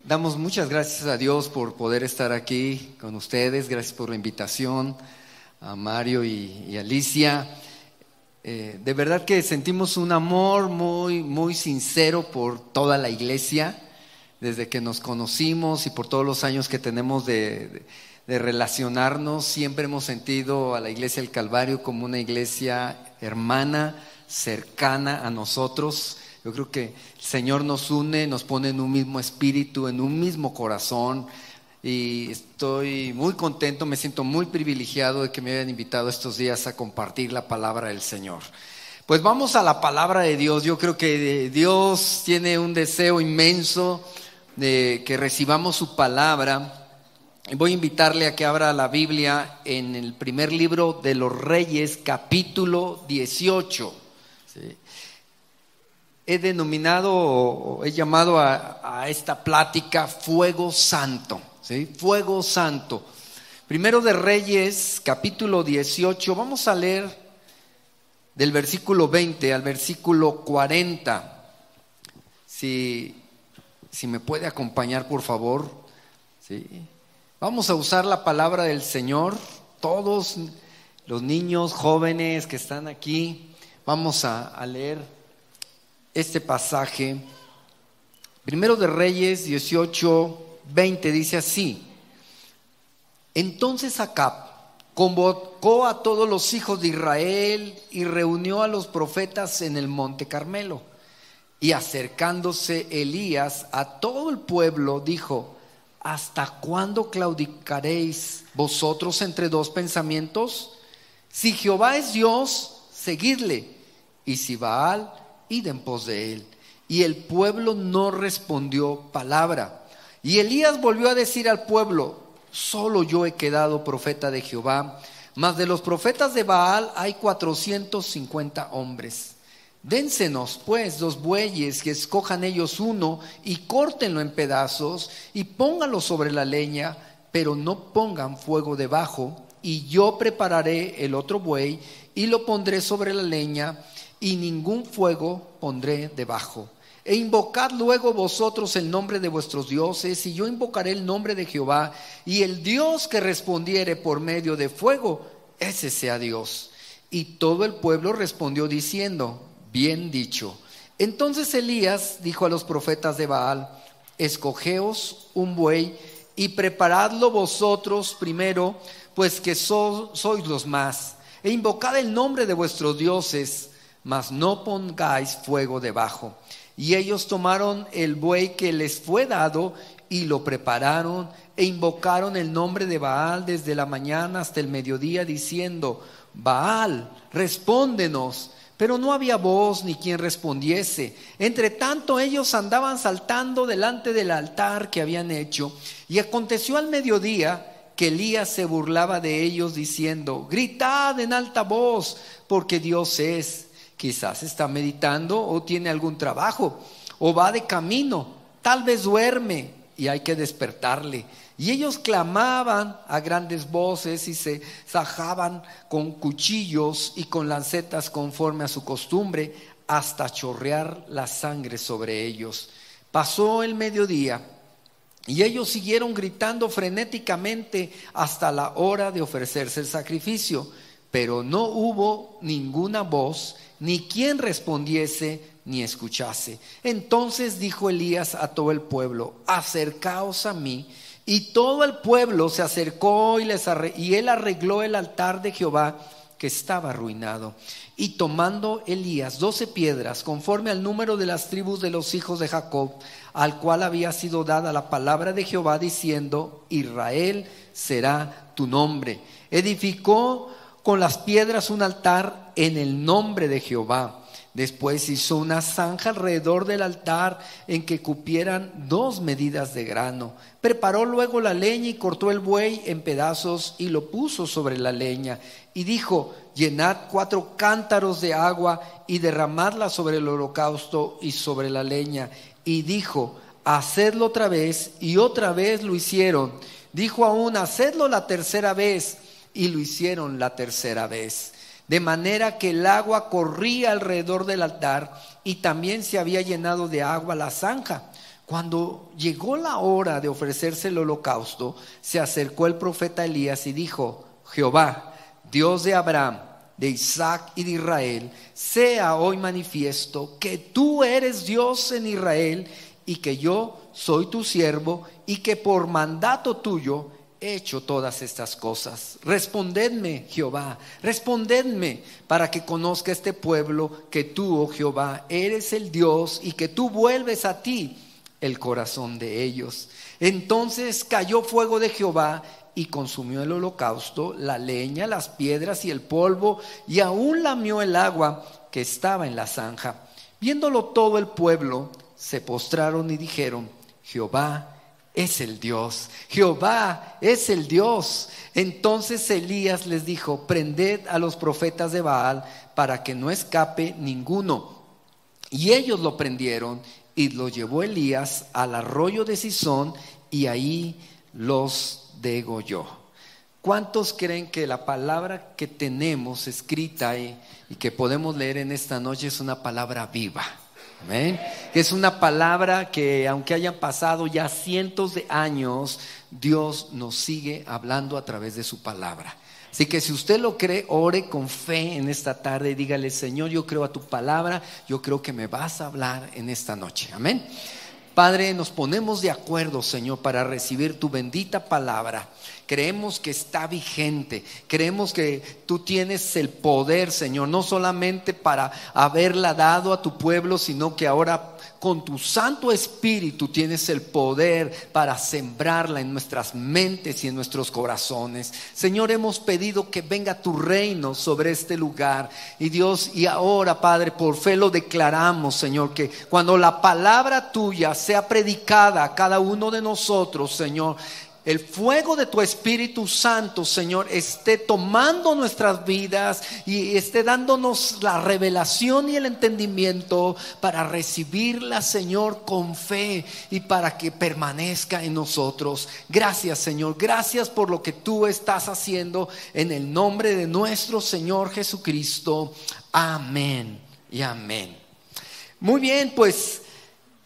Damos muchas gracias a Dios por poder estar aquí con ustedes. Gracias por la invitación a Mario y Alicia. De verdad que sentimos un amor muy sincero por toda la iglesia, desde que nos conocimos y por todos los años que tenemos de relacionarnos. Siempre hemos sentido a la Iglesia del Calvario como una iglesia hermana, cercana a nosotros. Yo creo que el Señor nos une, nos pone en un mismo espíritu, en un mismo corazón, y estoy muy contento, me siento muy privilegiado de que me hayan invitado estos días a compartir la palabra del Señor. Pues vamos a la palabra de Dios. Yo creo que Dios tiene un deseo inmenso de que recibamos su palabra. Voy a invitarle a que abra la Biblia en el primer libro de los Reyes, capítulo 18. ¿Sí? He llamado a esta plática Fuego Santo. ¿Sí? Fuego Santo. Primero de Reyes, capítulo 18. Vamos a leer del versículo 20 al versículo 40. Si me puede acompañar, por favor. ¿Sí? Vamos a usar la palabra del Señor. Todos los niños, jóvenes que están aquí, vamos a leer este pasaje. Primero de Reyes 18:20 dice así: Entonces Acab convocó a todos los hijos de Israel y reunió a los profetas en el monte Carmelo. Y acercándose Elías a todo el pueblo, dijo: ¿Hasta cuándo claudicaréis vosotros entre dos pensamientos? Si Jehová es Dios, seguidle, y si Baal, id en pos de él. Y el pueblo no respondió palabra. Y Elías volvió a decir al pueblo: solo yo he quedado profeta de Jehová, mas de los profetas de Baal hay 450 hombres. Dénsenos pues 2 bueyes, que escojan ellos uno, y córtenlo en pedazos, y pónganlo sobre la leña, pero no pongan fuego debajo, y yo prepararé el otro buey, y lo pondré sobre la leña, y ningún fuego pondré debajo. E invocad luego vosotros el nombre de vuestros dioses, y yo invocaré el nombre de Jehová, y el Dios que respondiere por medio de fuego, ese sea Dios. Y todo el pueblo respondió diciendo: bien dicho. Entonces Elías dijo a los profetas de Baal: escogeos un buey y preparadlo vosotros primero, pues que sois los más, e invocad el nombre de vuestros dioses, mas no pongáis fuego debajo. Y ellos tomaron el buey que les fue dado y lo prepararon, e invocaron el nombre de Baal desde la mañana hasta el mediodía, diciendo: Baal, respóndenos. Pero no había voz ni quien respondiese. Entre tanto ellos andaban saltando delante del altar que habían hecho. Y aconteció al mediodía que Elías se burlaba de ellos diciendo: gritad en alta voz, porque Dios es. Quizás está meditando o tiene algún trabajo, o va de camino, tal vez duerme y hay que despertarle. Y ellos clamaban a grandes voces y se sajaban con cuchillos y con lancetas conforme a su costumbre, hasta chorrear la sangre sobre ellos. Pasó el mediodía y ellos siguieron gritando frenéticamente hasta la hora de ofrecerse el sacrificio, pero no hubo ninguna voz, ni quien respondiese ni escuchase. Entonces dijo Elías a todo el pueblo: acercaos a mí. Y todo el pueblo se acercó y él arregló el altar de Jehová, que estaba arruinado. Y tomando Elías 12 piedras, conforme al número de las tribus de los hijos de Jacob, al cual había sido dada la palabra de Jehová, diciendo: Israel será tu nombre. Edificó con las piedras un altar en el nombre de Jehová. Después hizo una zanja alrededor del altar en que cupieran 2 medidas de grano. Preparó luego la leña y cortó el buey en pedazos y lo puso sobre la leña. Y dijo: llenad 4 cántaros de agua y derramadla sobre el holocausto y sobre la leña. Y dijo: hacedlo otra vez. Y otra vez lo hicieron. Dijo aún: hacedlo la tercera vez. Y lo hicieron la tercera vez. De manera que el agua corría alrededor del altar, y también se había llenado de agua la zanja. Cuando llegó la hora de ofrecerse el holocausto, se acercó el profeta Elías y dijo: Jehová, Dios de Abraham, de Isaac y de Israel, sea hoy manifiesto que tú eres Dios en Israel y que yo soy tu siervo y que por mandato tuyo he hecho todas estas cosas. Respondedme, Jehová, respondedme, para que conozca este pueblo que tú, oh Jehová, eres el Dios y que tú vuelves a ti el corazón de ellos. Entonces cayó fuego de Jehová y consumió el holocausto, la leña, las piedras y el polvo, y aún lamió el agua que estaba en la zanja. Viéndolo todo el pueblo, se postraron y dijeron: Jehová es el Dios, Jehová es el Dios. Entonces Elías les dijo: prended a los profetas de Baal para que no escape ninguno. Y ellos lo prendieron y lo llevó Elías al arroyo de Cisón y ahí los degolló. ¿Cuántos creen que la palabra que tenemos escrita y que podemos leer en esta noche es una palabra viva? Amén. Que es una palabra que, aunque hayan pasado ya cientos de años, Dios nos sigue hablando a través de su palabra. Así que si usted lo cree, ore con fe en esta tarde y dígale: Señor, yo creo a tu palabra, yo creo que me vas a hablar en esta noche. Amén. Padre, nos ponemos de acuerdo, Señor, para recibir tu bendita palabra. Creemos que está vigente, creemos que tú tienes el poder, Señor, no solamente para haberla dado a tu pueblo, sino que ahora con tu Santo Espíritu tienes el poder para sembrarla en nuestras mentes y en nuestros corazones. Señor, hemos pedido que venga tu reino sobre este lugar. Y Dios, y ahora, Padre, por fe lo declaramos, Señor, que cuando la palabra tuya sea predicada a cada uno de nosotros, Señor, el fuego de tu Espíritu Santo, Señor, esté tomando nuestras vidas y esté dándonos la revelación y el entendimiento para recibirla, Señor, con fe y para que permanezca en nosotros. Gracias, Señor, gracias por lo que tú estás haciendo en el nombre de nuestro Señor Jesucristo. Amén y amén. Muy bien, pues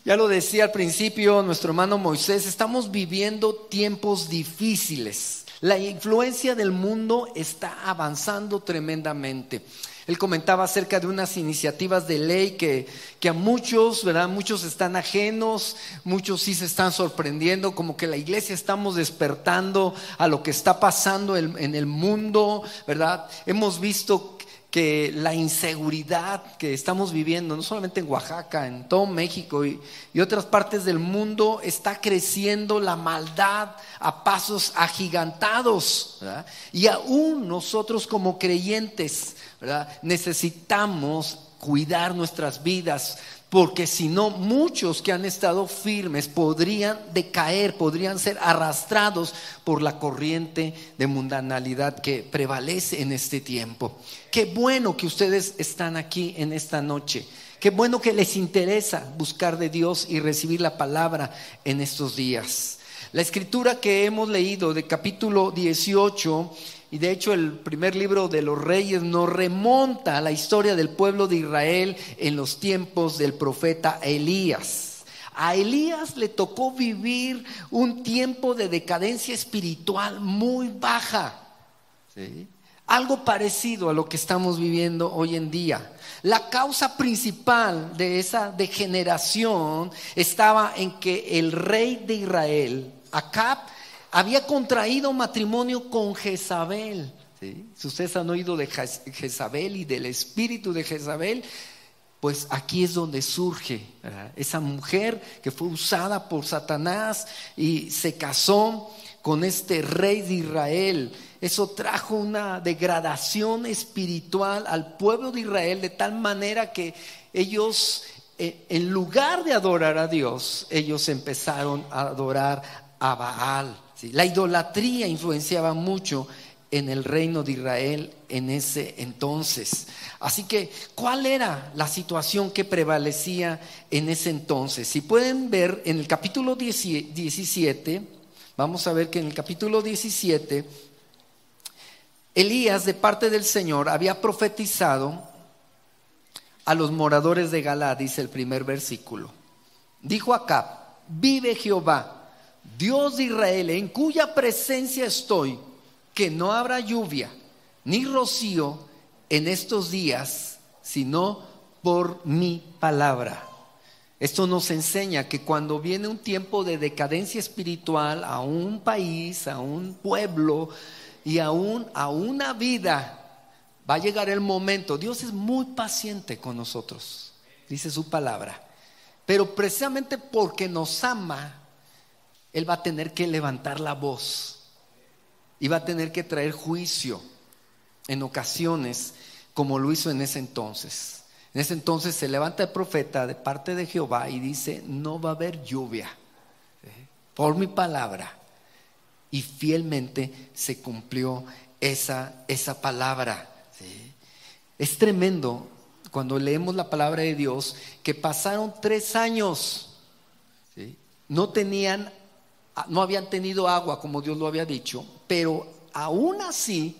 ya lo decía al principio nuestro hermano Moisés, estamos viviendo tiempos difíciles. La influencia del mundo está avanzando tremendamente. Él comentaba acerca de unas iniciativas de ley que a muchos, ¿verdad? Muchos están ajenos, muchos sí se están sorprendiendo, como que la iglesia estamos despertando a lo que está pasando en el mundo, ¿verdad? Hemos visto que la inseguridad que estamos viviendo, no solamente en Oaxaca, en todo México y otras partes del mundo, está creciendo la maldad a pasos agigantados, ¿verdad? Y aún nosotros como creyentes, ¿verdad?, necesitamos cuidar nuestras vidas, porque si no, muchos que han estado firmes podrían decaer, podrían ser arrastrados por la corriente de mundanalidad que prevalece en este tiempo. Qué bueno que ustedes están aquí en esta noche. Qué bueno que les interesa buscar de Dios y recibir la palabra en estos días. La escritura que hemos leído de capítulo 18, y de hecho el primer libro de los Reyes, nos remonta a la historia del pueblo de Israel en los tiempos del profeta Elías. A Elías le tocó vivir un tiempo de decadencia espiritual muy baja, ¿sí? Algo parecido a lo que estamos viviendo hoy en día. La causa principal de esa degeneración estaba en que el rey de Israel, Acab, había contraído matrimonio con Jezabel, ¿sí? Si ustedes han oído de Jezabel y del espíritu de Jezabel, pues aquí es donde surge, ¿verdad?, esa mujer que fue usada por Satanás y se casó con este rey de Israel. Eso trajo una degradación espiritual al pueblo de Israel, de tal manera que ellos, en lugar de adorar a Dios, ellos empezaron a adorar a Baal. ¿Sí? La idolatría influenciaba mucho en el reino de Israel en ese entonces. Así que, ¿cuál era la situación que prevalecía en ese entonces? Si pueden ver en el capítulo 17, vamos a ver que en el capítulo 17, Elías, de parte del Señor, había profetizado a los moradores de Galaad, dice el primer versículo. Dijo Acab: vive Jehová, Dios de Israel, en cuya presencia estoy, que no habrá lluvia ni rocío en estos días, sino por mi palabra. Esto nos enseña que cuando viene un tiempo de decadencia espiritual a un país, a un pueblo y a una vida, va a llegar el momento. Dios es muy paciente con nosotros, dice su palabra, pero precisamente porque nos ama, Él va a tener que levantar la voz y va a tener que traer juicio en ocasiones, como lo hizo en ese entonces. En ese entonces se levanta el profeta de parte de Jehová y dice: no va a haber lluvia, por mi palabra. Y fielmente se cumplió esa palabra. ¿Sí? Es tremendo cuando leemos la palabra de Dios que pasaron 3 años, ¿sí? No habían tenido agua como Dios lo había dicho, pero aún así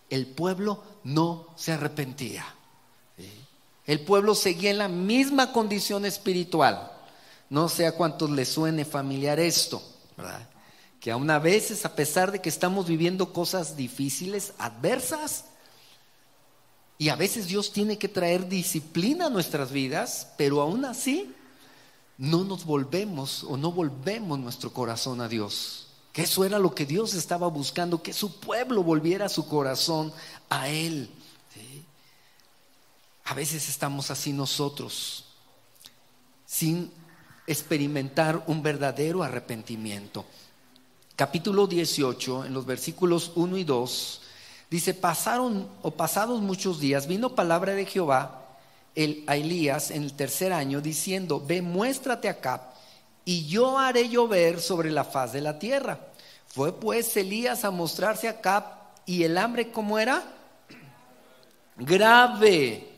el pueblo no se arrepentía. ¿Sí? El pueblo seguía en la misma condición espiritual. No sé a cuántos les suene familiar esto, ¿verdad? Que aún a veces, a pesar de que estamos viviendo cosas difíciles, adversas, y a veces Dios tiene que traer disciplina a nuestras vidas, pero aún así no nos volvemos o no volvemos nuestro corazón a Dios. Que eso era lo que Dios estaba buscando, que su pueblo volviera su corazón a Él. ¿Sí? A veces estamos así nosotros, sin experimentar un verdadero arrepentimiento. Capítulo 18, en los versículos 1 y 2, dice: pasados muchos días, vino palabra de Jehová a Elías en el 3er año, diciendo: ve, muéstrate a Acab, y yo haré llover sobre la faz de la tierra. Fue pues Elías a mostrarse a Acab, y el hambre, ¿cómo era? Grave,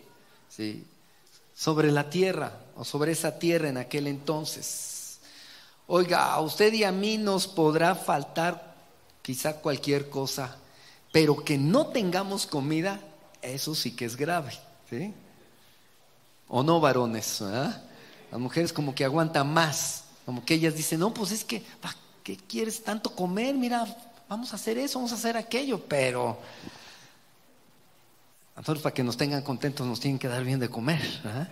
¿sí? Sobre la tierra, o sobre esa tierra en aquel entonces. Oiga, a usted y a mí nos podrá faltar quizá cualquier cosa, pero que no tengamos comida, eso sí que es grave, ¿sí? ¿O no, varones? ¿Verdad? Las mujeres como que aguantan más, como que ellas dicen: no, pues es que, ¿para qué quieres tanto comer? Mira, vamos a hacer eso, vamos a hacer aquello. Pero a nosotros, para que nos tengan contentos, nos tienen que dar bien de comer, ¿verdad?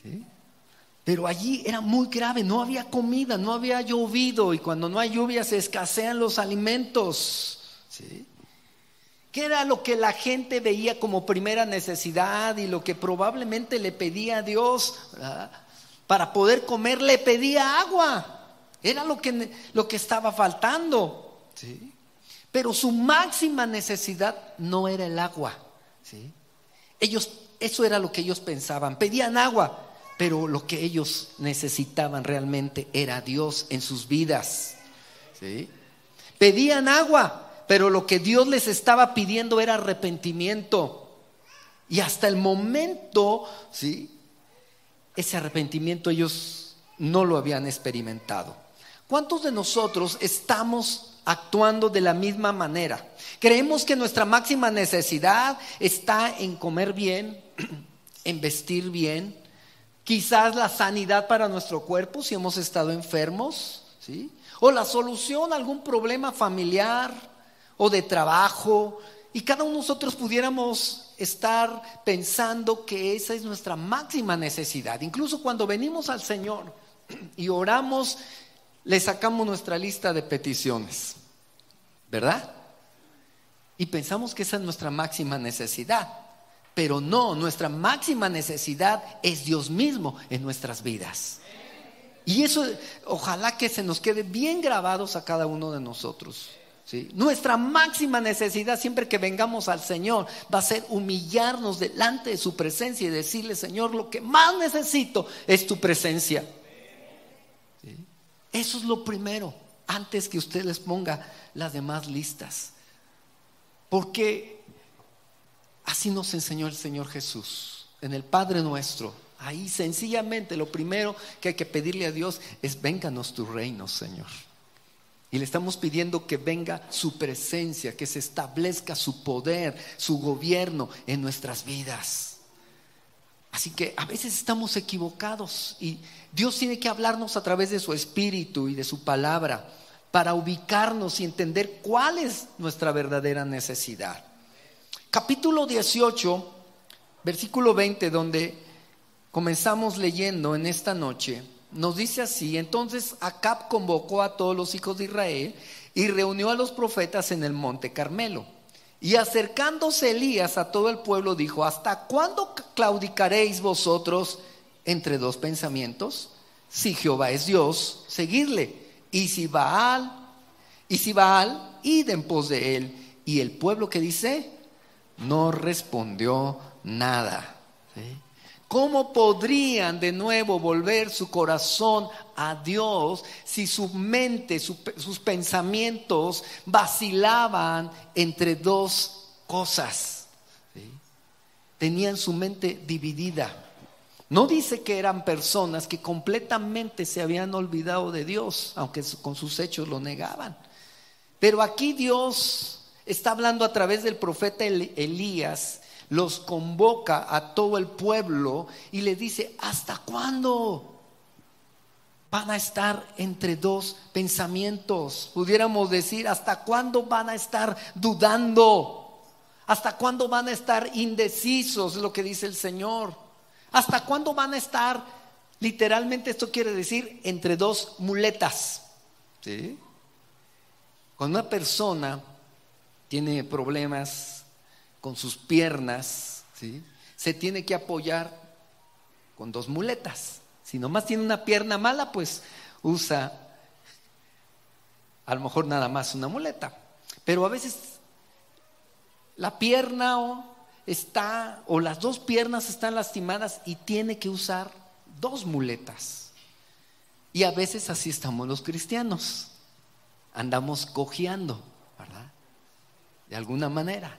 ¿Sí? Pero allí era muy grave, no había comida, no había llovido, y cuando no hay lluvia se escasean los alimentos, ¿sí? ¿Qué era lo que la gente veía como primera necesidad y lo que probablemente le pedía a Dios, ¿verdad? Para poder comer? Le pedía agua, era lo que estaba faltando, ¿sí? Pero su máxima necesidad no era el agua, ¿sí? Eso era lo que ellos pensaban, pedían agua, pero lo que ellos necesitaban realmente era Dios en sus vidas, ¿sí? Pedían agua, pero lo que Dios les estaba pidiendo era arrepentimiento. Y hasta el momento, ¿sí?, ese arrepentimiento ellos no lo habían experimentado. ¿Cuántos de nosotros estamos actuando de la misma manera? Creemos que nuestra máxima necesidad está en comer bien, en vestir bien, quizás la sanidad para nuestro cuerpo si hemos estado enfermos, ¿sí? O la solución a algún problema familiar o de trabajo, y cada uno de nosotros pudiéramos estar pensando que esa es nuestra máxima necesidad. Incluso cuando venimos al Señor y oramos, le sacamos nuestra lista de peticiones, ¿verdad? Y pensamos que esa es nuestra máxima necesidad, pero no, nuestra máxima necesidad es Dios mismo en nuestras vidas. Y eso ojalá que se nos quede bien grabados a cada uno de nosotros, ¿sí? Nuestra máxima necesidad siempre que vengamos al Señor va a ser humillarnos delante de su presencia y decirle: Señor, lo que más necesito es tu presencia, ¿sí? Eso es lo primero, antes que usted les ponga las demás listas, porque así nos enseñó el Señor Jesús en el Padre Nuestro. Ahí sencillamente lo primero que hay que pedirle a Dios es: vénganos tu reino, Señor. Y le estamos pidiendo que venga su presencia, que se establezca su poder, su gobierno en nuestras vidas. Así que a veces estamos equivocados y Dios tiene que hablarnos a través de su Espíritu y de su palabra para ubicarnos y entender cuál es nuestra verdadera necesidad. Capítulo 18, versículo 20, donde comenzamos leyendo en esta noche, nos dice así: entonces Acab convocó a todos los hijos de Israel y reunió a los profetas en el monte Carmelo. Y acercándose Elías a todo el pueblo dijo: ¿hasta cuándo claudicaréis vosotros entre dos pensamientos? Si Jehová es Dios, seguidle, y si Baal, id en pos de él. Y el pueblo, ¿qué dice? No respondió nada. ¿Sí? ¿Cómo podrían de nuevo volver su corazón a Dios si su mente, sus pensamientos vacilaban entre dos cosas? ¿Sí? Tenían su mente dividida. No dice que eran personas que completamente se habían olvidado de Dios, aunque con sus hechos lo negaban. Pero aquí Dios está hablando a través del profeta Elías. Los convoca a todo el pueblo y le dice: ¿hasta cuándo van a estar entre dos pensamientos? Pudiéramos decir, ¿hasta cuándo van a estar dudando? ¿Hasta cuándo van a estar indecisos? Es lo que dice el Señor. ¿Hasta cuándo van a estar, literalmente esto quiere decir, entre dos muletas? ¿Sí? Cuando una persona tiene problemas con sus piernas, ¿sí?, se tiene que apoyar con dos muletas. Si nomás tiene una pierna mala, pues usa a lo mejor nada más una muleta. Pero a veces la pierna o las dos piernas están lastimadas y tiene que usar dos muletas. Y a veces así estamos los cristianos, andamos cojeando, ¿verdad? De alguna manera.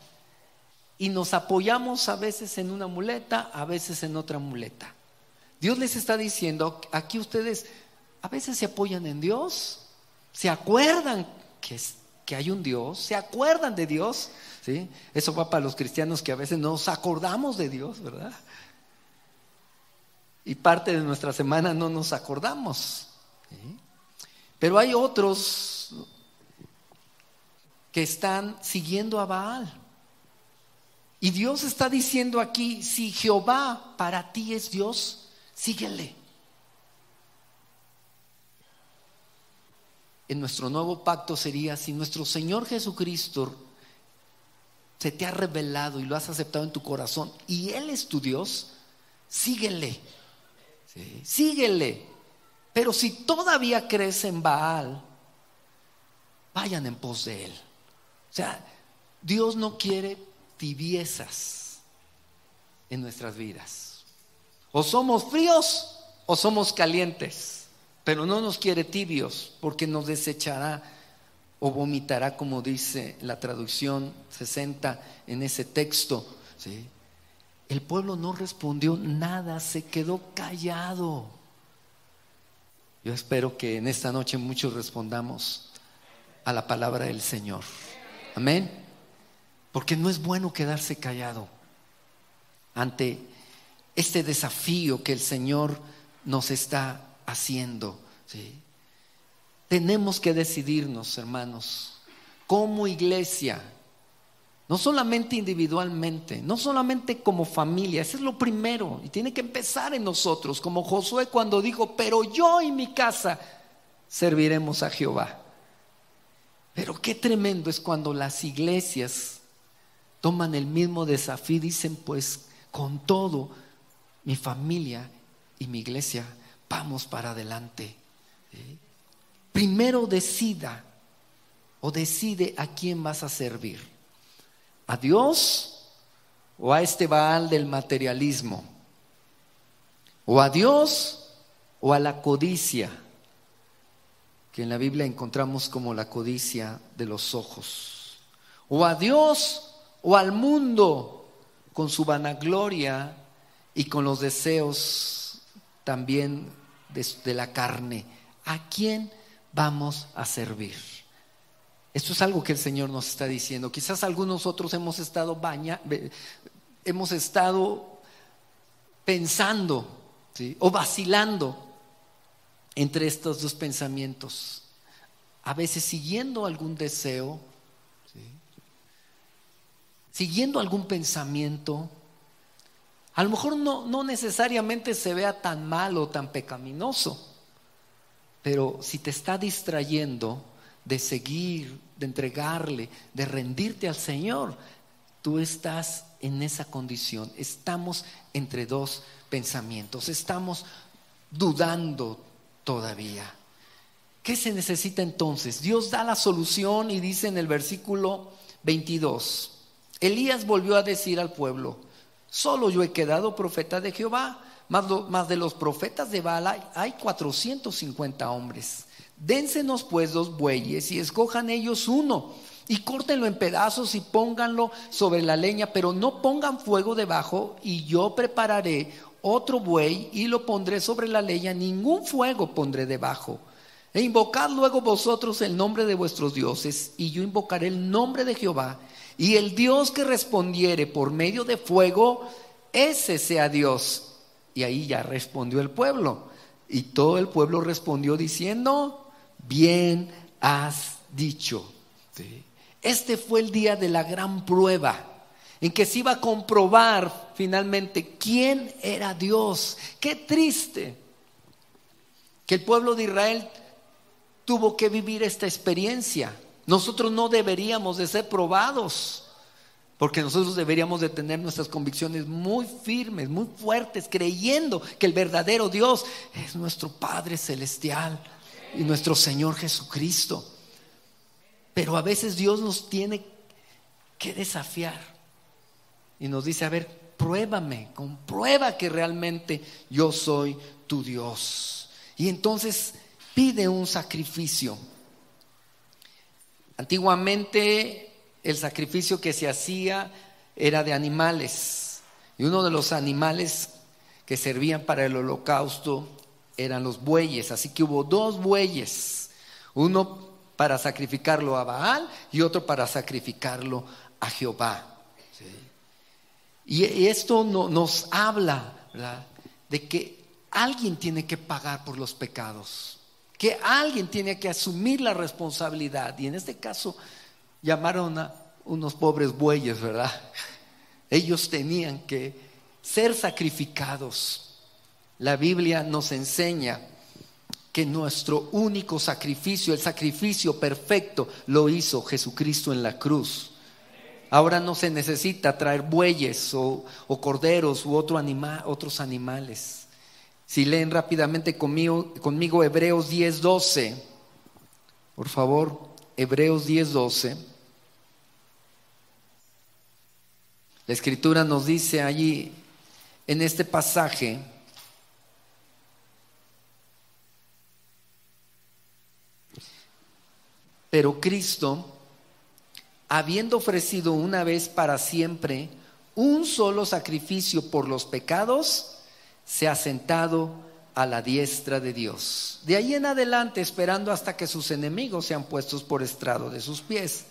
Y nos apoyamos a veces en una muleta, a veces en otra muleta. Dios les está diciendo, aquí ustedes a veces se apoyan en Dios, se acuerdan que hay un Dios, se acuerdan de Dios, ¿sí? Eso va para los cristianos que a veces nos acordamos de Dios, ¿verdad? Y parte de nuestra semana no nos acordamos, ¿sí? Pero hay otros que están siguiendo a Baal. Y Dios está diciendo aquí: si Jehová para ti es Dios, síguele. En nuestro nuevo pacto sería: si nuestro Señor Jesucristo se te ha revelado y lo has aceptado en tu corazón y Él es tu Dios, síguele. ¿Sí? Síguele. Pero si todavía crees en Baal, vayan en pos de Él. O sea, Dios no quiere tibiezas en nuestras vidas. O somos fríos o somos calientes, pero no nos quiere tibios, porque nos desechará o vomitará, como dice la traducción 60 en ese texto, ¿sí? El pueblo no respondió nada, se quedó callado. Yo espero que en esta noche muchos respondamos a la palabra del Señor. Amén. Porque no es bueno quedarse callado ante este desafío que el Señor nos está haciendo, ¿sí? Tenemos que decidirnos, hermanos, como iglesia, no solamente individualmente, no solamente como familia. Eso es lo primero y tiene que empezar en nosotros, como Josué cuando dijo: pero yo y mi casa serviremos a Jehová. Pero qué tremendo es cuando las iglesias toman el mismo desafío y dicen: pues con todo, mi familia y mi iglesia vamos para adelante. ¿Sí? Primero decide a quién vas a servir: ¿a Dios o a este Baal del materialismo? ¿O a Dios o a la codicia, que en la Biblia encontramos como la codicia de los ojos? ¿O a Dios o al mundo con su vanagloria y con los deseos también de la carne? ¿A quién vamos a servir? Esto es algo que el Señor nos está diciendo. Quizás algunos otros hemos estado pensando, ¿sí?, o vacilando entre estos dos pensamientos, a veces siguiendo algún deseo, ¿sí?, siguiendo algún pensamiento. A lo mejor no necesariamente se vea tan malo o tan pecaminoso, pero si te está distrayendo de seguir, de entregarle, de rendirte al Señor, tú estás en esa condición. Estamos entre dos pensamientos, estamos dudando todavía. ¿Qué se necesita entonces? Dios da la solución y dice en el versículo 22, Elías volvió a decir al pueblo: solo yo he quedado profeta de Jehová, mas de los profetas de Baal hay 450 hombres. Dénsenos pues 2 bueyes y escojan ellos uno y córtenlo en pedazos y pónganlo sobre la leña, pero no pongan fuego debajo, y yo prepararé otro buey y lo pondré sobre la leña, ningún fuego pondré debajo. E invocad luego vosotros el nombre de vuestros dioses, y yo invocaré el nombre de Jehová, y el Dios que respondiere por medio de fuego, ese sea Dios. Y ahí ya respondió el pueblo, y todo el pueblo respondió diciendo: bien has dicho. ¿Sí? Este fue el día de la gran prueba, en que se iba a comprobar finalmente quién era Dios. Qué triste que el pueblo de Israel tuvo que vivir esta experiencia. Nosotros no deberíamos de ser probados, porque nosotros deberíamos de tener nuestras convicciones muy firmes, muy fuertes, creyendo que el verdadero Dios es nuestro Padre Celestial y nuestro Señor Jesucristo. Pero a veces Dios nos tiene que desafiar y nos dice: a ver, pruébame, comprueba que realmente yo soy tu Dios. Y entonces pide un sacrificio. Antiguamente el sacrificio que se hacía era de animales, y uno de los animales que servían para el holocausto eran los bueyes. Así que hubo 2 bueyes, uno para sacrificarlo a Baal y otro para sacrificarlo a Jehová. ¿Sí? Y esto nos habla, ¿verdad?, de que alguien tiene que pagar por los pecados, que alguien tiene que asumir la responsabilidad. Y en este caso llamaron a unos pobres bueyes, ¿verdad? Ellos tenían que ser sacrificados. La Biblia nos enseña que nuestro único sacrificio, el sacrificio perfecto, lo hizo Jesucristo en la cruz. Ahora no se necesita traer bueyes o corderos u otros animales. Si leen rápidamente conmigo Hebreos 10:12, por favor, Hebreos 10:12. La Escritura nos dice allí en este pasaje: pero Cristo, habiendo ofrecido una vez para siempre un solo sacrificio por los pecados, se ha sentado a la diestra de Dios. De ahí en adelante, esperando hasta que sus enemigos sean puestos por estrado de sus pies.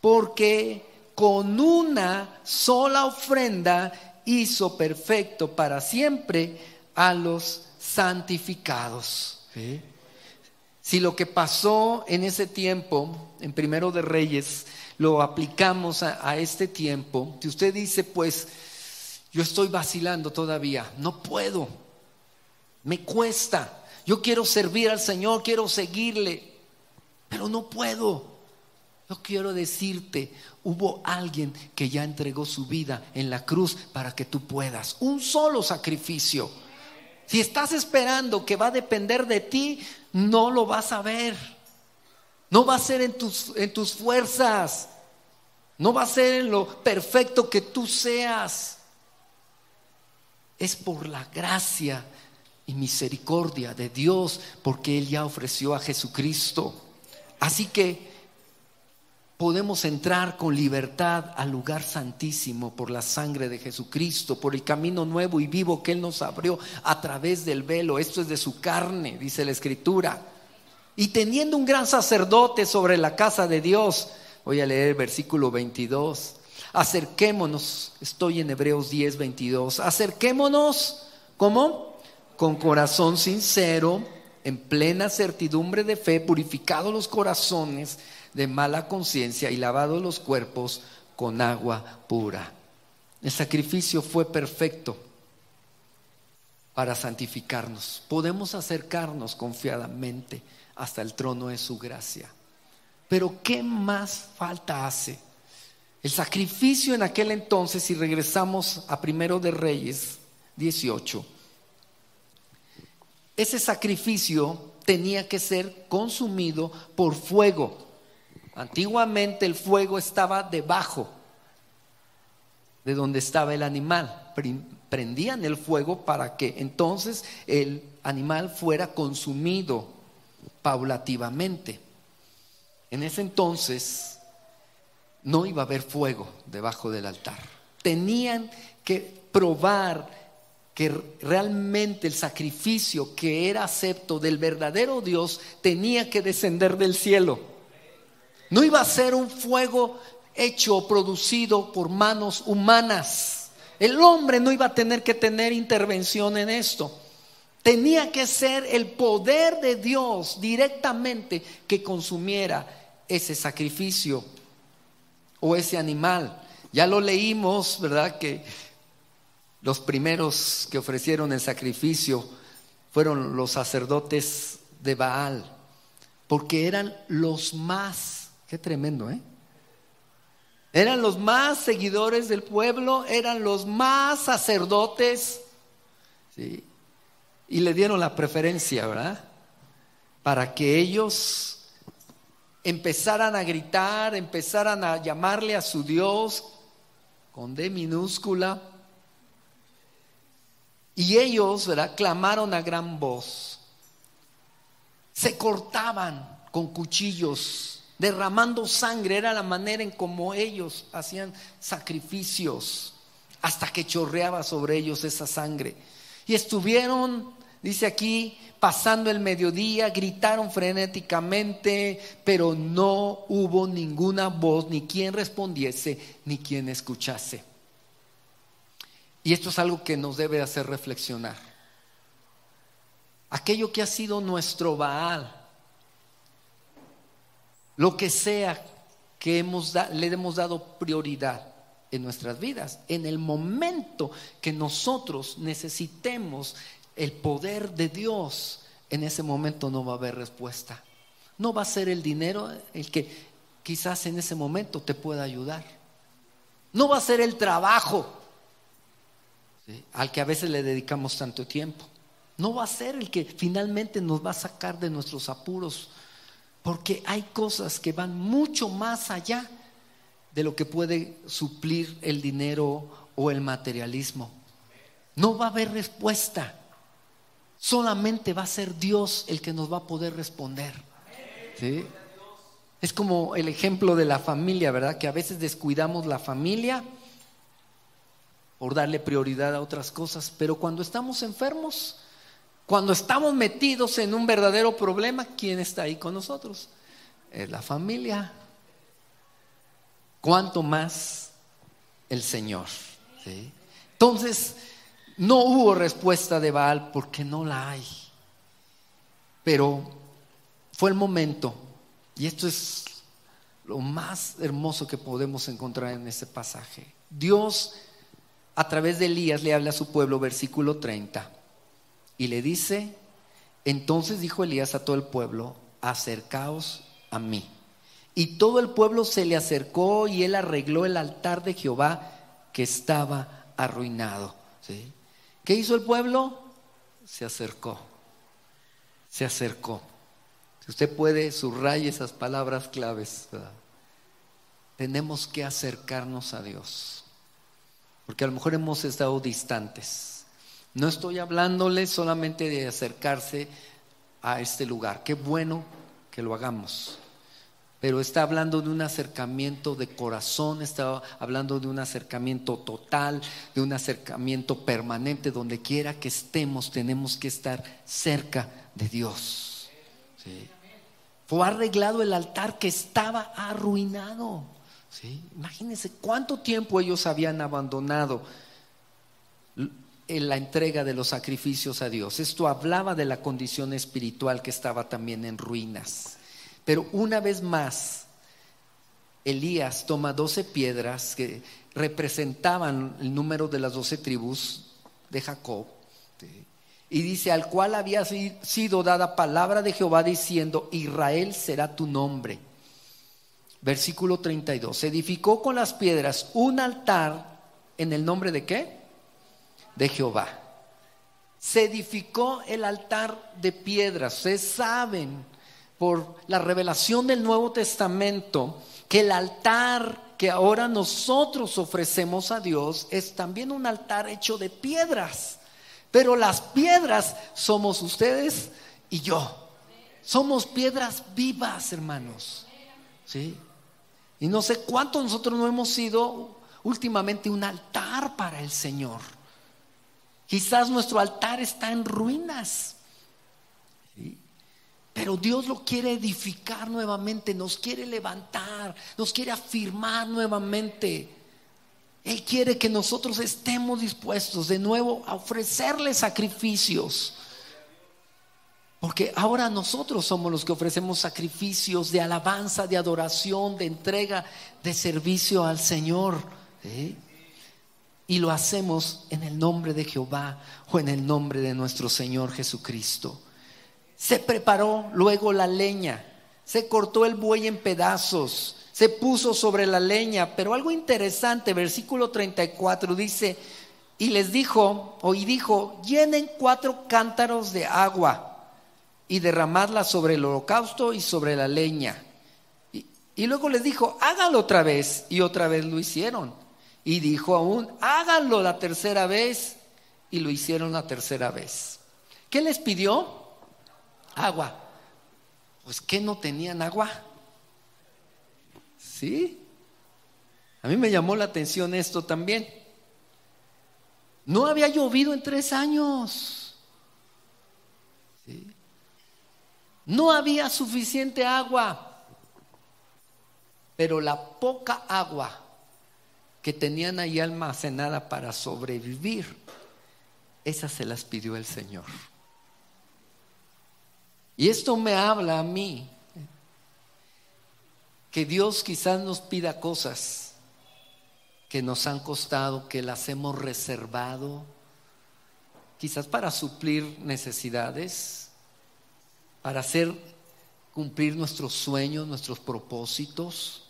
Porque con una sola ofrenda hizo perfecto para siempre a los santificados. ¿Sí? Si lo que pasó en ese tiempo, en Primero de Reyes, lo aplicamos a este tiempo, si usted dice: pues yo estoy vacilando todavía, no puedo, me cuesta, yo quiero servir al Señor, quiero seguirle, pero no puedo. Yo quiero decirte: hubo alguien que ya entregó su vida en la cruz para que tú puedas. Un solo sacrificio. Si estás esperando que va a depender de ti, no lo vas a ver. No va a ser en tus fuerzas. No va a ser en lo perfecto que tú seas. Es por la gracia y misericordia de Dios, porque Él ya ofreció a Jesucristo. Así que podemos entrar con libertad al lugar santísimo por la sangre de Jesucristo, por el camino nuevo y vivo que Él nos abrió a través del velo. Esto es de su carne, dice la Escritura. Y teniendo un gran sacerdote sobre la casa de Dios, voy a leer el versículo 22. Acerquémonos, estoy en Hebreos 10:22. Acerquémonos ¿Cómo? Con corazón sincero, en plena certidumbre de fe, purificados los corazones de mala conciencia y lavados los cuerpos con agua pura. El sacrificio fue perfecto para santificarnos. Podemos acercarnos confiadamente hasta el trono de su gracia. Pero ¿qué más falta hace? El sacrificio en aquel entonces, si regresamos a Primero de Reyes 18, ese sacrificio tenía que ser consumido por fuego. Antiguamente el fuego estaba debajo de donde estaba el animal. Prendían el fuego para que entonces el animal fuera consumido paulativamente. En ese entonces no iba a haber fuego debajo del altar. Tenían que probar que realmente el sacrificio que era acepto del verdadero Dios tenía que descender del cielo. No iba a ser un fuego hecho o producido por manos humanas. El hombre no iba a tener que tener intervención en esto. Tenía que ser el poder de Dios directamente que consumiera ese sacrificio o ese animal. Ya lo leímos, ¿verdad? Que los primeros que ofrecieron el sacrificio fueron los sacerdotes de Baal, porque eran los más, qué tremendo, eran los más seguidores del pueblo, eran los más sacerdotes, ¿sí? Y le dieron la preferencia, ¿verdad? Para que ellos empezaran a gritar, empezaran a llamarle a su Dios con D minúscula. Y ellos, ¿verdad?, clamaron a gran voz. Se cortaban con cuchillos, derramando sangre. Era la manera en cómo ellos hacían sacrificios, hasta que chorreaba sobre ellos esa sangre. Y estuvieron, dice aquí, pasando el mediodía, gritaron frenéticamente, pero no hubo ninguna voz, ni quien respondiese, ni quien escuchase. Y esto es algo que nos debe hacer reflexionar. Aquello que ha sido nuestro Baal, lo que sea que le hemos dado prioridad en nuestras vidas, en el momento que nosotros necesitemos el poder de Dios, en ese momento no va a haber respuesta. No va a ser el dinero el que quizás en ese momento te pueda ayudar. No va a ser el trabajo, ¿sí?, al que a veces le dedicamos tanto tiempo. No va a ser el que finalmente nos va a sacar de nuestros apuros, porque hay cosas que van mucho más allá de lo que puede suplir el dinero o el materialismo. No va a haber respuesta. Solamente va a ser Dios el que nos va a poder responder, ¿sí? Es como el ejemplo de la familia, ¿verdad? Que a veces descuidamos la familia por darle prioridad a otras cosas, pero cuando estamos enfermos, cuando estamos metidos en un verdadero problema, ¿quién está ahí con nosotros? Es la familia. ¿Cuánto más el Señor? ¿Sí? Entonces, no hubo respuesta de Baal porque no la hay. Pero fue el momento, y esto es lo más hermoso que podemos encontrar en este pasaje. Dios, a través de Elías, le habla a su pueblo, versículo 30, y le dice: entonces dijo Elías a todo el pueblo: acercaos a mí. Y todo el pueblo se le acercó, y él arregló el altar de Jehová que estaba arruinado, ¿sí? ¿Qué hizo el pueblo? Se acercó. Se acercó. Si usted puede, subraye esas palabras claves, ¿verdad? Tenemos que acercarnos a Dios, porque a lo mejor hemos estado distantes. No estoy hablándole solamente de acercarse a este lugar. Qué bueno que lo hagamos, pero está hablando de un acercamiento de corazón, está hablando de un acercamiento total, de un acercamiento permanente. Donde quiera que estemos, tenemos que estar cerca de Dios, ¿sí? Fue arreglado el altar que estaba arruinado, ¿sí? Imagínense cuánto tiempo ellos habían abandonado en la entrega de los sacrificios a Dios. Esto hablaba de la condición espiritual que estaba también en ruinas. Pero una vez más, Elías toma 12 piedras que representaban el número de las 12 tribus de Jacob, ¿sí? Y dice: al cual había sido dada palabra de Jehová diciendo: Israel será tu nombre. Versículo 32. Se edificó con las piedras un altar en el nombre de ¿qué? De Jehová. Se edificó el altar de piedras. Ustedes saben por la revelación del Nuevo Testamento que el altar que ahora nosotros ofrecemos a Dios es también un altar hecho de piedras. Pero las piedras somos ustedes y yo. Somos piedras vivas, hermanos, ¿sí? Y no sé cuántos nosotros no hemos sido últimamente un altar para el Señor. Quizás nuestro altar está en ruinas, ¿sí? Pero Dios lo quiere edificar nuevamente, nos quiere levantar, nos quiere afirmar nuevamente. Él quiere que nosotros estemos dispuestos de nuevo a ofrecerle sacrificios. Porque ahora nosotros somos los que ofrecemos sacrificios de alabanza, de adoración, de entrega, de servicio al Señor, ¿sí? Y lo hacemos en el nombre de Jehová o en el nombre de nuestro Señor Jesucristo. Se preparó luego la leña, se cortó el buey en pedazos, se puso sobre la leña. Pero algo interesante, versículo 34 dice: y les dijo, llenen 4 cántaros de agua y derramadla sobre el holocausto y sobre la leña. Y luego les dijo: háganlo otra vez. Y otra vez lo hicieron. Y dijo aún: háganlo la tercera vez. Y lo hicieron la tercera vez. ¿Qué les pidió? Agua. Pues ¿qué no tenían agua? ¿Sí? A mí me llamó la atención esto también. No había llovido en 3 años. ¿Sí? No había suficiente agua. Pero la poca agua que tenían ahí almacenada para sobrevivir, esas se las pidió el Señor. Y esto me habla a mí que Dios quizás nos pida cosas que nos han costado, que las hemos reservado, quizás para suplir necesidades, para hacer cumplir nuestros sueños, nuestros propósitos.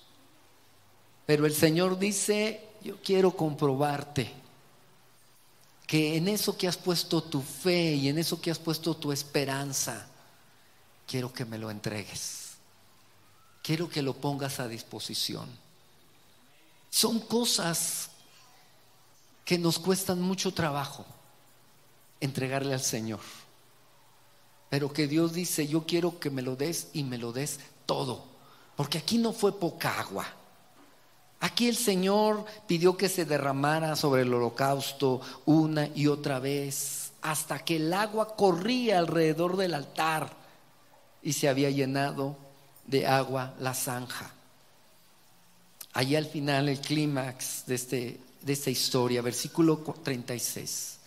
Pero el Señor dice: yo quiero comprobarte que en eso que has puesto tu fe y en eso que has puesto tu esperanza, quiero que me lo entregues. Quiero que lo pongas a disposición. Son cosas que nos cuestan mucho trabajo entregarle al Señor. Pero que Dios dice: yo quiero que me lo des y me lo des todo. Porque aquí no fue poca agua. Aquí el Señor pidió que se derramara sobre el holocausto una y otra vez, hasta que el agua corría alrededor del altar y se había llenado de agua la zanja. Allí al final, el clímax de esta historia, versículo 36.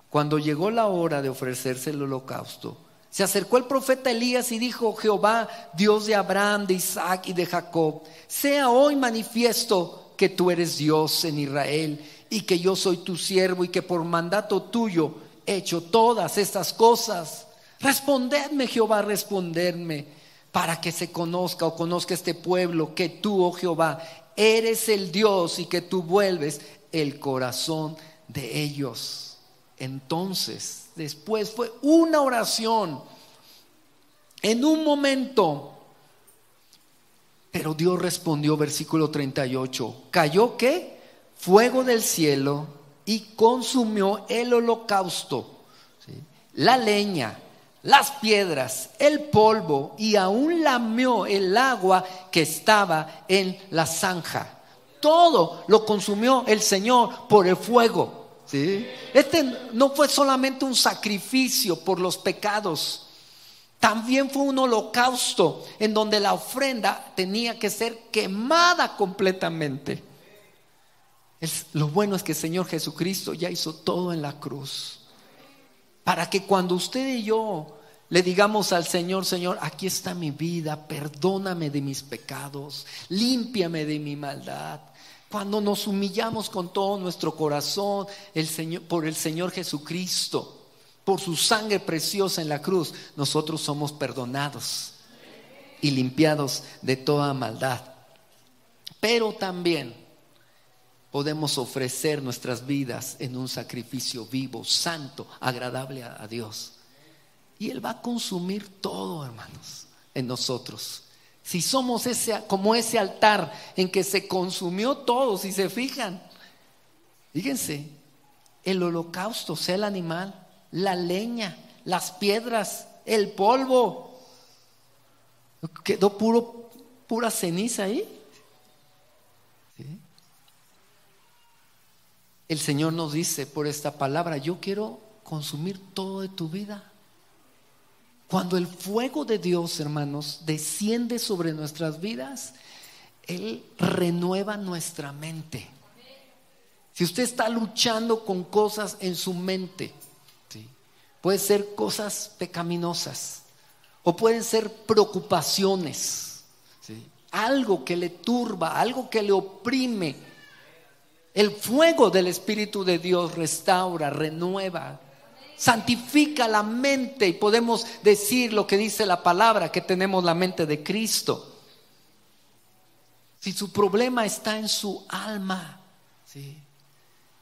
Cuando llegó la hora de ofrecerse el holocausto, se acercó el profeta Elías y dijo: Jehová, Dios de Abraham, de Isaac y de Jacob, sea hoy manifiesto que tú eres Dios en Israel y que yo soy tu siervo y que por mandato tuyo he hecho todas estas cosas. Respondedme, Jehová, respondedme, para que se conozca o conozca este pueblo que tú, oh Jehová, eres el Dios y que tú vuelves el corazón de ellos. Entonces, después fue una oración en un momento, pero Dios respondió, versículo 38, cayó ¿qué? Fuego del cielo y consumió el holocausto, ¿sí? La leña, las piedras, el polvo, y aún lamió el agua que estaba en la zanja. Todo lo consumió el Señor por el fuego, ¿sí? Este no fue solamente un sacrificio por los pecados, también fue un holocausto en donde la ofrenda tenía que ser quemada completamente. Lo bueno es que el Señor Jesucristo ya hizo todo en la cruz. Para que cuando usted y yo le digamos al Señor: Señor, aquí está mi vida, perdóname de mis pecados, límpiame de mi maldad. Cuando nos humillamos con todo nuestro corazón por el Señor Jesucristo, por su sangre preciosa en la cruz, nosotros somos perdonados y limpiados de toda maldad. Pero también podemos ofrecer nuestras vidas en un sacrificio vivo, santo, agradable a Dios. Y Él va a consumir todo, hermanos, en nosotros. Si somos como ese altar en que se consumió todo, si se fijan. Fíjense, el holocausto, sea el animal, la leña, las piedras, el polvo. Quedó pura ceniza ahí. ¿Sí? El Señor nos dice por esta palabra: yo quiero consumir todo de tu vida. Cuando el fuego de Dios, hermanos, desciende sobre nuestras vidas, Él renueva nuestra mente. Si usted está luchando con cosas en su mente, ¿sí?, puede ser cosas pecaminosas o pueden ser preocupaciones, ¿sí?, algo que le turba, algo que le oprime. El fuego del Espíritu de Dios restaura, renueva, santifica la mente, y podemos decir lo que dice la palabra, que tenemos la mente de Cristo. Si su problema está en su alma, ¿sí?,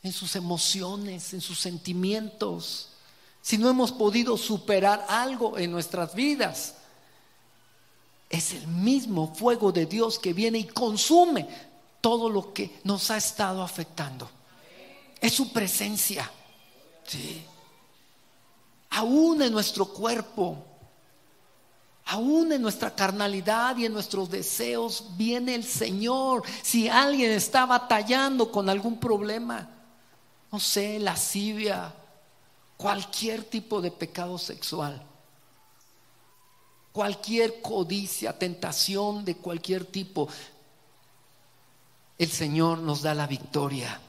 en sus emociones, en sus sentimientos, si no hemos podido superar algo en nuestras vidas, es el mismo fuego de Dios que viene y consume todo lo que nos ha estado afectando. Es su presencia, ¿sí?, aún en nuestro cuerpo, aún en nuestra carnalidad y en nuestros deseos viene el Señor. Si alguien está batallando con algún problema, no sé, lascivia, cualquier tipo de pecado sexual, cualquier codicia, tentación de cualquier tipo, el Señor nos da la victoria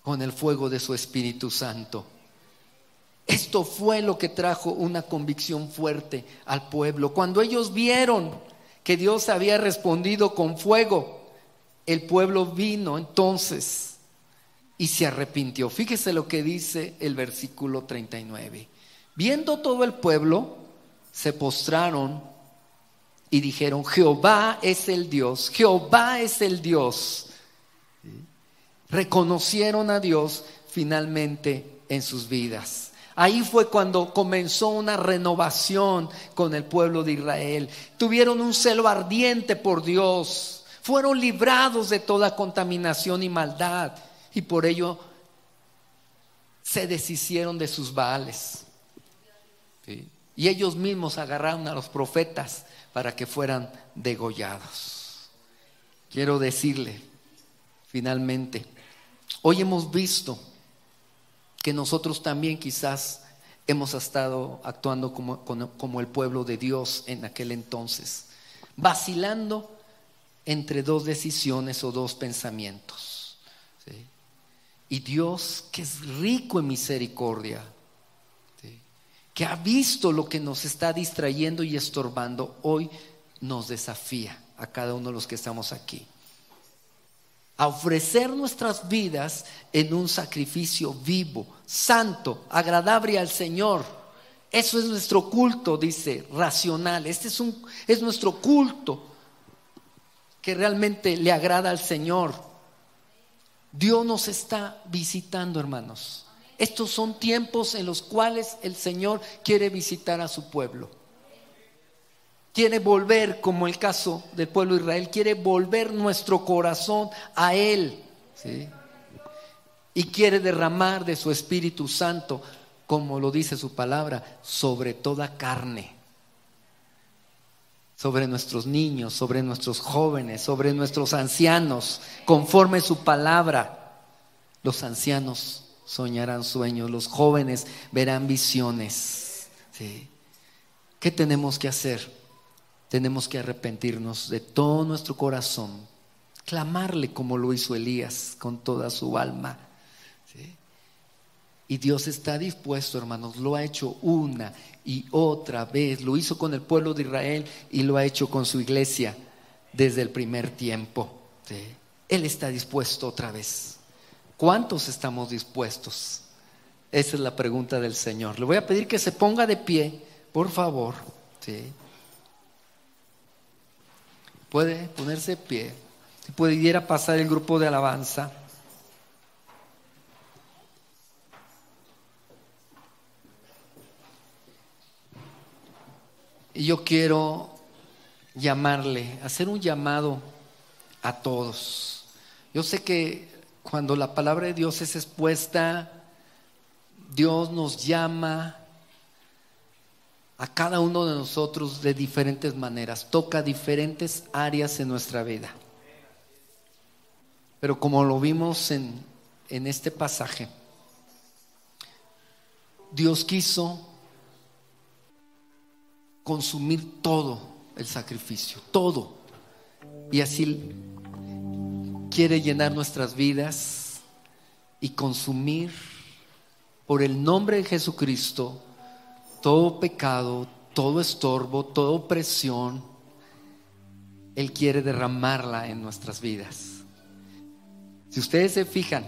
con el fuego de su Espíritu Santo. Esto fue lo que trajo una convicción fuerte al pueblo. Cuando ellos vieron que Dios había respondido con fuego, el pueblo vino entonces y se arrepintió. Fíjese lo que dice el versículo 39. Viendo todo el pueblo, se postraron y dijeron: Jehová es el Dios, Jehová es el Dios. Reconocieron a Dios finalmente en sus vidas. Ahí fue cuando comenzó una renovación con el pueblo de Israel. Tuvieron un celo ardiente por Dios, fueron librados de toda contaminación y maldad, y por ello se deshicieron de sus baales, ¿sí?, y ellos mismos agarraron a los profetas para que fueran degollados. Quiero decirle finalmente, hoy hemos visto que nosotros también quizás hemos estado actuando como el pueblo de Dios en aquel entonces, vacilando entre dos decisiones o dos pensamientos, ¿sí? Y Dios, que es rico en misericordia, ¿sí?, que ha visto lo que nos está distrayendo y estorbando, hoy nos desafía a cada uno de los que estamos aquí a ofrecer nuestras vidas en un sacrificio vivo, santo, agradable al Señor. Eso es nuestro culto, dice, racional. Es nuestro culto que realmente le agrada al Señor. Dios nos está visitando, hermanos. Estos son tiempos en los cuales el Señor quiere visitar a su pueblo. Quiere volver, como el caso del pueblo de Israel, quiere volver nuestro corazón a Él, ¿sí?, y quiere derramar de su Espíritu Santo, como lo dice su palabra, sobre toda carne, sobre nuestros niños, sobre nuestros jóvenes, sobre nuestros ancianos, conforme su palabra. Los ancianos soñarán sueños, los jóvenes verán visiones, ¿sí? ¿Qué tenemos que hacer? Tenemos que arrepentirnos de todo nuestro corazón clamarle como lo hizo Elías con toda su alma, ¿sí? Y Dios está dispuesto, hermanos, lo ha hecho una y otra vez, lo hizo con el pueblo de Israel y lo ha hecho con su iglesia desde el primer tiempo, ¿sí? Él está dispuesto otra vez. ¿Cuántos estamos dispuestos? Esa es la pregunta del Señor. Le voy a pedir que se ponga de pie, por favor, ¿sí? Puede ponerse de pie. Si pudiera pasar el grupo de alabanza. Y yo quiero llamarle, hacer un llamado a todos. Yo sé que cuando la palabra de Dios es expuesta, Dios nos llama a cada uno de nosotros de diferentes maneras, toca diferentes áreas en nuestra vida. Pero como lo vimos en este pasaje, Dios quiso consumir todo el sacrificio, todo. Y así quiere llenar nuestras vidas y consumir por el nombre de Jesucristo todo pecado, todo estorbo, toda opresión. Él quiere derramarla en nuestras vidas. Si ustedes se fijan,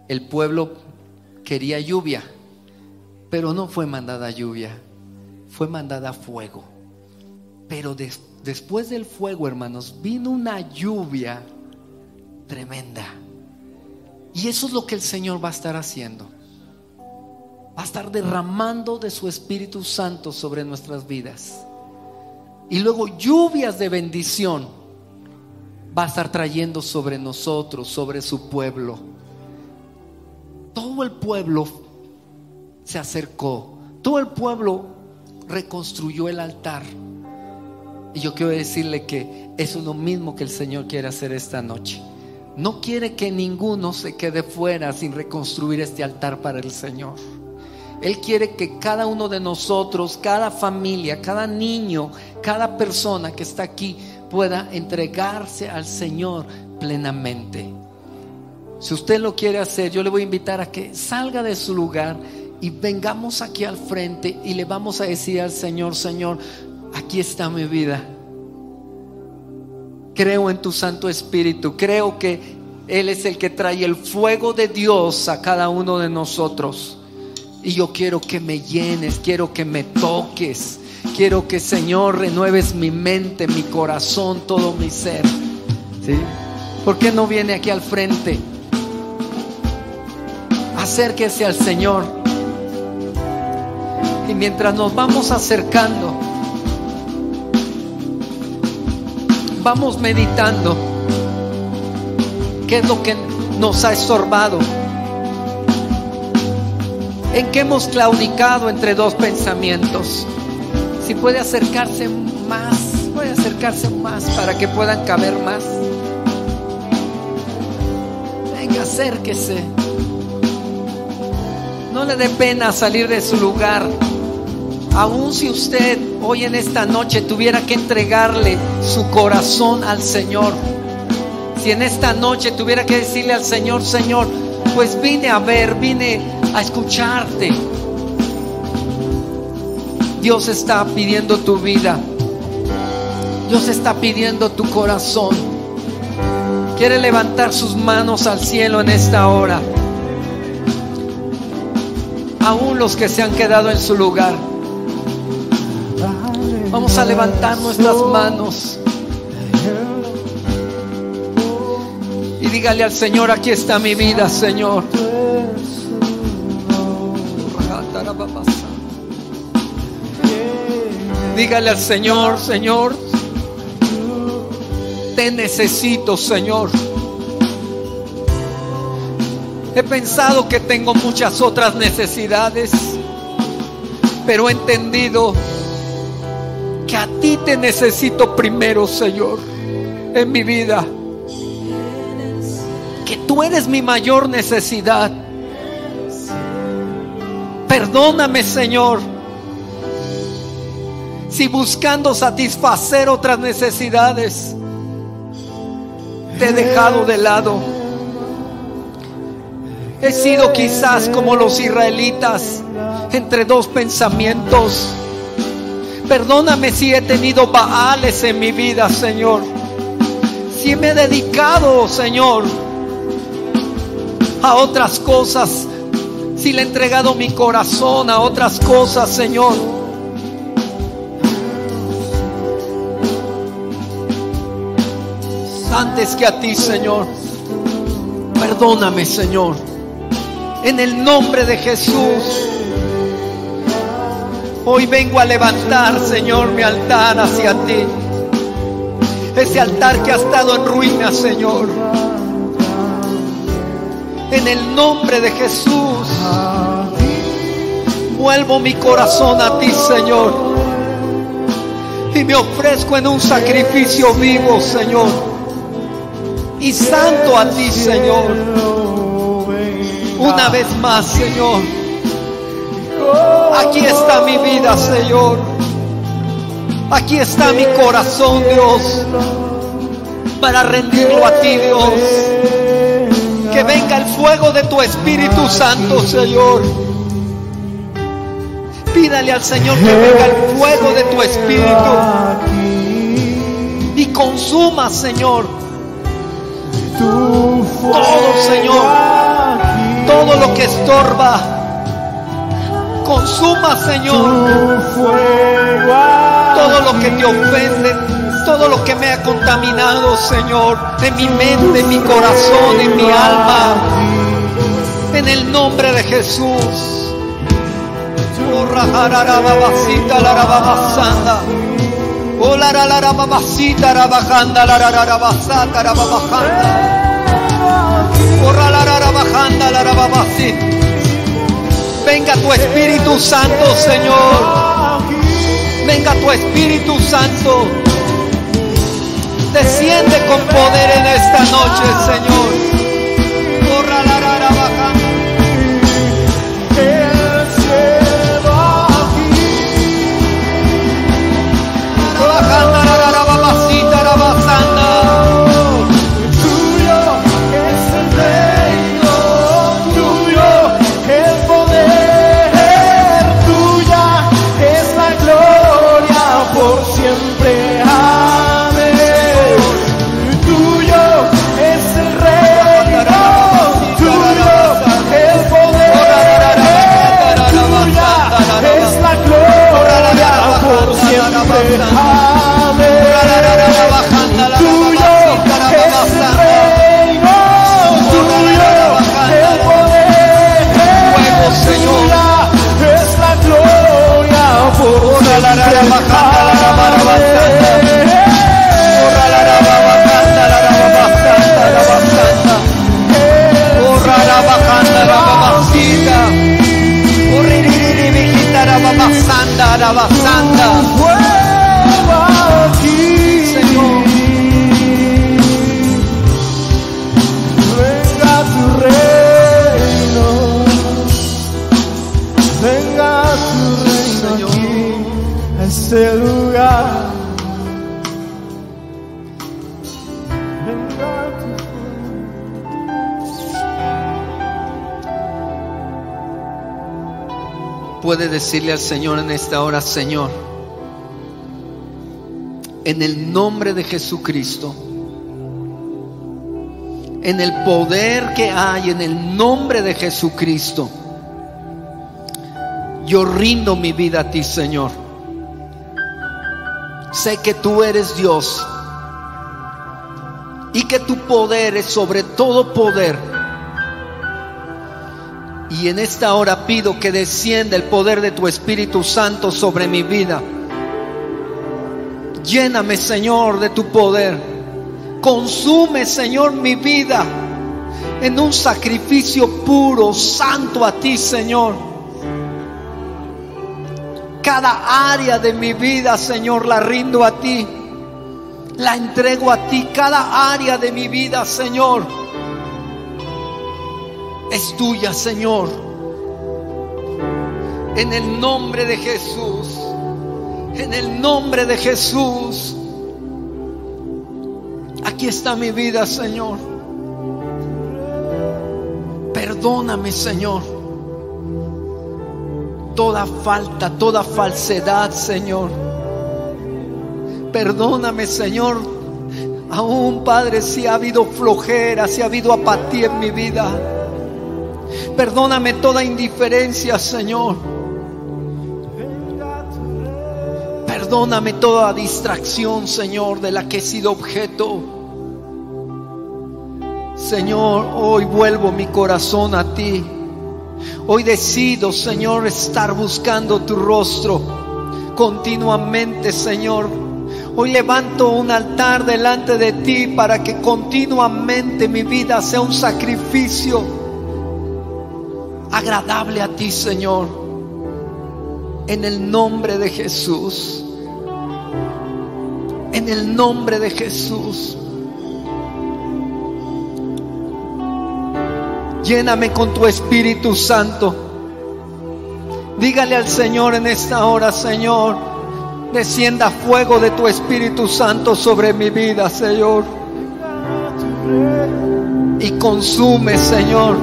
el pueblo quería lluvia, pero no fue mandada lluvia, fue mandada fuego. Pero después del fuego, hermanos, vino una lluvia tremenda. Y eso es lo que el Señor va a estar haciendo. Va a estar derramando de su Espíritu Santo sobre nuestras vidas. Y luego lluvias de bendición va a estar trayendo sobre nosotros, sobre su pueblo. Todo el pueblo se acercó, todo el pueblo reconstruyó el altar. Y yo quiero decirle que eso es lo mismo que el Señor quiere hacer esta noche. No quiere que ninguno se quede fuera sin reconstruir este altar para el Señor. Él quiere que cada uno de nosotros, cada familia, cada niño, cada persona que está aquí pueda entregarse al Señor plenamente. Si usted lo quiere hacer, yo le voy a invitar a que salga de su lugar y vengamos aquí al frente y le vamos a decir al Señor: Señor, aquí está mi vida. Creo en tu Santo Espíritu. Creo que Él es el que trae el fuego de Dios a cada uno de nosotros. Y yo quiero que me llenes, quiero que me toques. Quiero que, Señor, renueves mi mente, mi corazón, todo mi ser. ¿Sí? ¿Por qué no viene aquí al frente? Acérquese al Señor. Y mientras nos vamos acercando, vamos meditando qué es lo que nos ha estorbado, en qué hemos claudicado entre dos pensamientos. Si puede acercarse más para que puedan caber más. Venga, acérquese. No le dé pena salir de su lugar. Aun si usted hoy en esta noche tuviera que entregarle su corazón al Señor, si en esta noche tuviera que decirle al Señor: Señor, pues vine a escucharte. Dios está pidiendo tu vida. Dios está pidiendo tu corazón. Quiere levantar sus manos al cielo en esta hora. Aún los que se han quedado en su lugar, vamos a levantar nuestras manos y dígale al Señor: aquí está mi vida, Señor. Dígale al Señor: Señor, te necesito, Señor. He pensado que tengo muchas otras necesidades, pero he entendido que a ti te necesito primero, Señor, en mi vida. Que tú eres mi mayor necesidad. Perdóname, Señor, si buscando satisfacer otras necesidades te he dejado de lado. He sido quizás como los israelitas, entre dos pensamientos. Perdóname si he tenido baales en mi vida, Señor. Si me he dedicado, Señor, a otras cosas. Si le he entregado mi corazón a otras cosas, Señor. Antes que a ti, Señor. Perdóname, Señor. En el nombre de Jesús. Hoy vengo a levantar, Señor, mi altar hacia ti. Ese altar que ha estado en ruinas, Señor. En el nombre de Jesús. Vuelvo mi corazón a ti, Señor. Y me ofrezco en un sacrificio vivo, Señor. Y santo a ti, Señor. Una vez más, Señor. Aquí está mi vida, Señor. Aquí está mi corazón, Dios, para rendirlo a ti, Dios. Que venga el fuego de tu Espíritu Santo, Señor. Pídale al Señor que venga el fuego de tu Espíritu y consuma, Señor, todo, Señor, todo lo que estorba. Consuma, Señor, todo lo que te ofende, todo lo que me ha contaminado, Señor, en mi mente, en mi corazón, en mi alma, en el nombre de Jesús. Venga tu Espíritu Santo, Señor. Venga tu Espíritu Santo. Desciende con poder en esta noche, Señor. Señor, venga tu reino, venga tu reino aquí, a este lugar. Venga tu puede decirle al Señor en esta hora: Señor, en el nombre de Jesucristo, en el poder que hay en el nombre de Jesucristo, yo rindo mi vida a ti, Señor. Sé que tú eres Dios y que tu poder es sobre todo poder. Y en esta hora pido que descienda el poder de tu Espíritu Santo sobre mi vida. Lléname, Señor, de tu poder. Consume, Señor, mi vida en un sacrificio puro, santo a ti, Señor. Cada área de mi vida, Señor, la rindo a ti. La entrego a ti. Cada área de mi vida, Señor, es tuya, Señor. En el nombre de Jesús. En el nombre de Jesús. Aquí está mi vida, Señor. Perdóname, Señor. Toda falta, toda falsedad, Señor. Perdóname, Señor. Aún, Padre, si ha habido flojera, si ha habido apatía en mi vida. Perdóname toda indiferencia, Señor. Perdóname toda distracción, Señor, de la que he sido objeto. Señor, hoy vuelvo mi corazón a ti. Hoy decido, Señor, estar buscando tu rostro continuamente, Señor. Hoy levanto un altar delante de ti para que continuamente mi vida sea un sacrificio agradable a ti, Señor. En el nombre de Jesús. En el nombre de Jesús. Lléname con tu Espíritu Santo. Dígale al Señor en esta hora: Señor, descienda fuego de tu Espíritu Santo sobre mi vida, Señor. Y consume, Señor,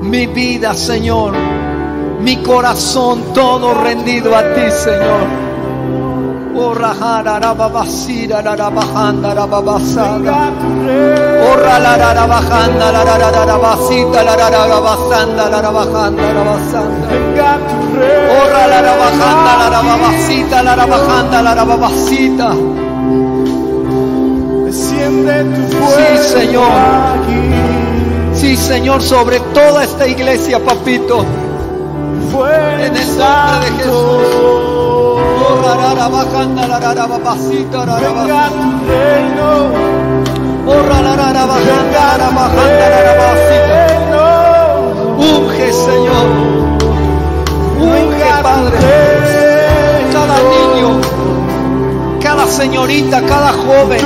mi vida, Señor. Mi corazón todo rendido a ti, Señor. Oh, rajara, rababasira, rabajanda, rababasada. Oh, rara, rabajanda, rabasita, rabasanda, rabajanda, rabasanda. Oh, rara, rabajanda, rababasita, rabajanda, rababasita. Desciende tu fuego. Sí, Señor. Aquí. Sí, Señor, sobre toda esta iglesia, papito. En el nombre de Jesús. Venga tu reino. Unge, Señor. Unge, Padre. Cada niño, cada señorita, cada joven,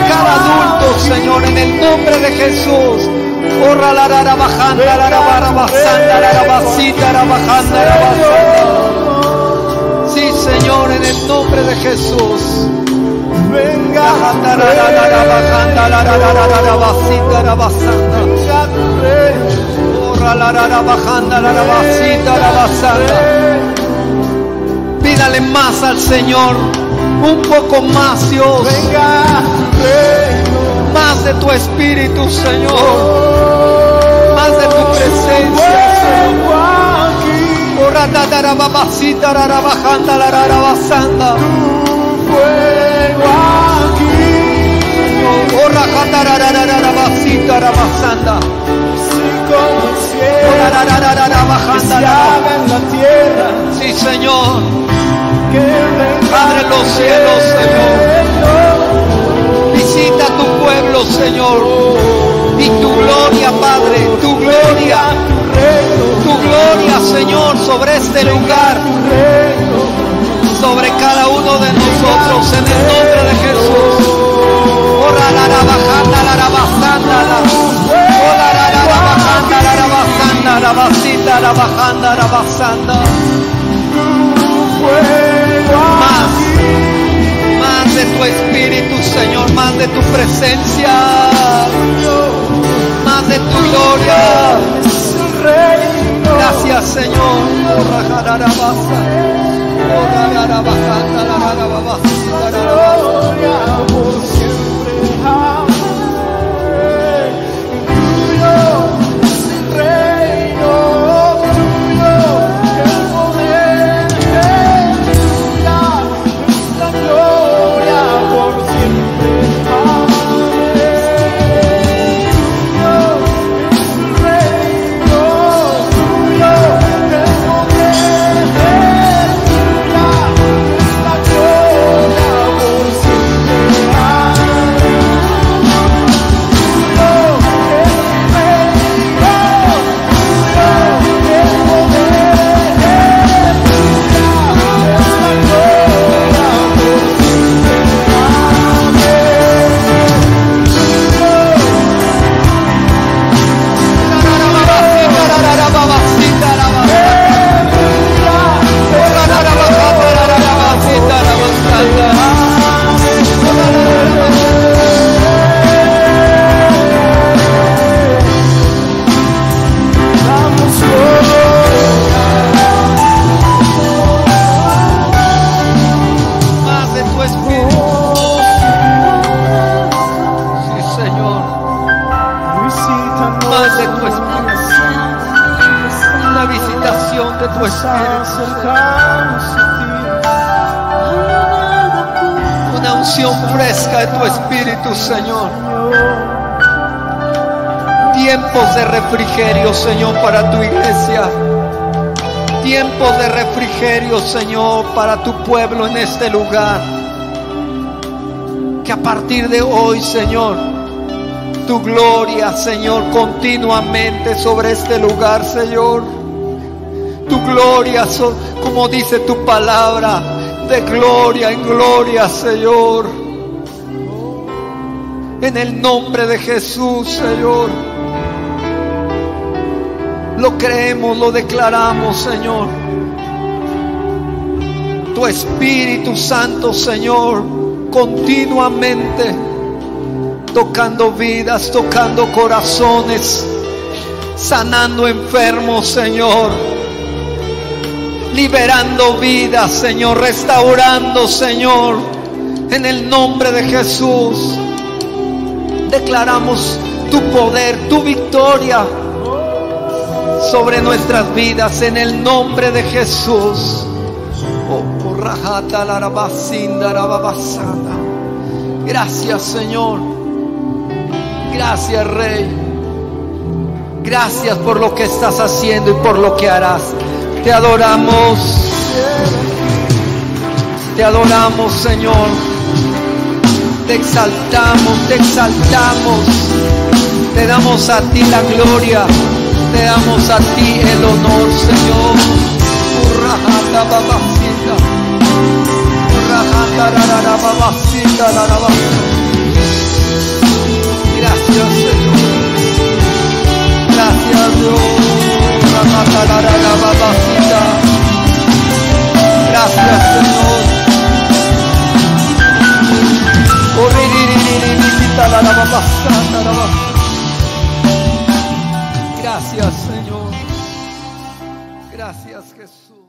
cada adulto, Señor, en el nombre de Jesús. Sí, Señor, en el nombre de Jesús. Venga Pídale más al Señor, un poco más, Dios. Más de tu Espíritu, Señor. Más de tu presencia, Señor. Sí, Señor. Abre los cielos, Señor. Visita tu pueblo, Señor. Y tu gloria, Padre, tu gloria. Tu gloria, Señor, sobre este lugar, sobre cada uno de nosotros, en el nombre de Jesús. Ora la rabajanda, la rabasanda, ora la rabajanda, la rabasanda, la basita, la bajanda, la basanda. Más de tu Espíritu, Señor, más de tu presencia, más de tu gloria. Gracias, Señor. por siempre. unción fresca de tu Espíritu, Señor. Tiempos de refrigerio, Señor, para tu iglesia. Tiempos de refrigerio, Señor, para tu pueblo en este lugar. Que a partir de hoy, Señor, tu gloria, Señor, continuamente sobre este lugar, Señor. Tu gloria, como dice tu palabra, de gloria en gloria, Señor. En el nombre de Jesús, Señor. Lo creemos, lo declaramos, Señor. Tu Espíritu Santo, Señor, continuamente tocando vidas, tocando corazones, sanando enfermos, Señor, liberando vidas, Señor, restaurando, Señor, en el nombre de Jesús. Declaramos tu poder, tu victoria sobre nuestras vidas en el nombre de Jesús. Gracias, Señor. Gracias, Rey. Gracias por lo que estás haciendo y por lo que harás. Te adoramos. Te adoramos, Señor. Te exaltamos, te exaltamos. Te damos a ti la gloria. Te damos a ti el honor, Señor. Gracias, Señor. Gracias, Dios. Gracias, Señor. Gracias, Señor. Gracias, Jesús.